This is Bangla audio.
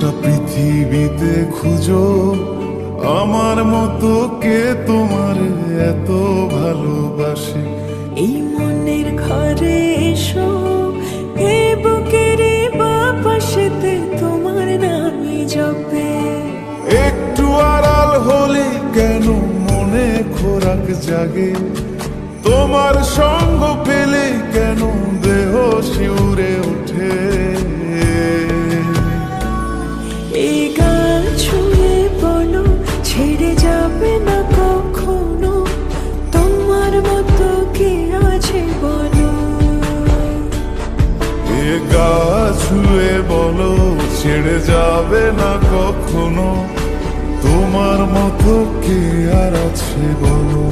গোটা পৃথিবীতে খুঁজো আমার মতো কে তোমার এত ভালোবাসে। এই মনের ঘরে এসো, এই বুকের বাপাশেতে তোমার নামই জপে। একটু আড়াল হলে কেন মনে খোরাক জাগে, তোমার সঙ্গ পেলে কেন দেহ শিউরে ওঠে। এই গান ছুঁয়ে বলো ছেড়ে যাবে না কখনো, তোমার মতো কে আছে বলো। এ গা ছুঁয়ে বলো ছেড়ে যাবে না কখনো, তোমার মতো কে আর আছে বলো।